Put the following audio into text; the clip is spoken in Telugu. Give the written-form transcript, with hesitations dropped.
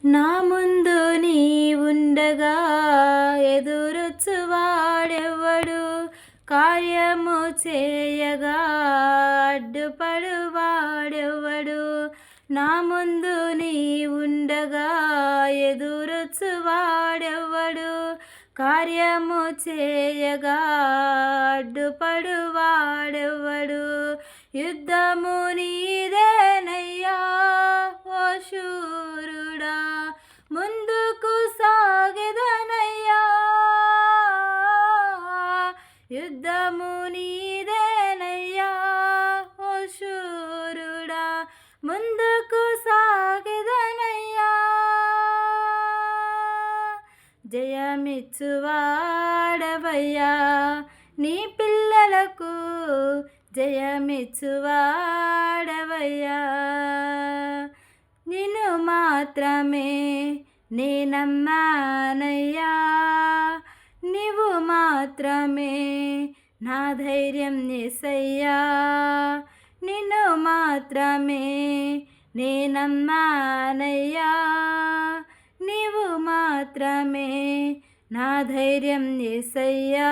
నా ముందు నీ ఉండగా ఎదురొచ్చువాడెవ్వడు, కార్యము చేయగా అడ్డుపడువాడెవ్వడు. నా ముందు నీ ఉండగా ఎదురొచ్చువాడెవ్వడు, కార్యము చేయగా అడ్డుపడువాడెవ్వడు. యుద్ధము నీదేనయ్యా ఓ శూరుడా, ముందుకు సాగెదనయ్యా. యుద్ధము నీదేనయ్యా ఓ శూరుడా, ముందుకు సాగెదనయ్యా. జయమిచ్చువాడవయ్యా నీ పిల్లలకు, జయమిచ్చువాడవయ్యా. నిన్ను మాత్రమే నే నమ్మానయ్యా, నీవు మాత్రమే నా ధైర్యం యేసయ్యా. నిన్ను మాత్రమే నే నమ్మానయ్యా, నీవు మాత్రమే నా ధైర్యం యేసయ్యా.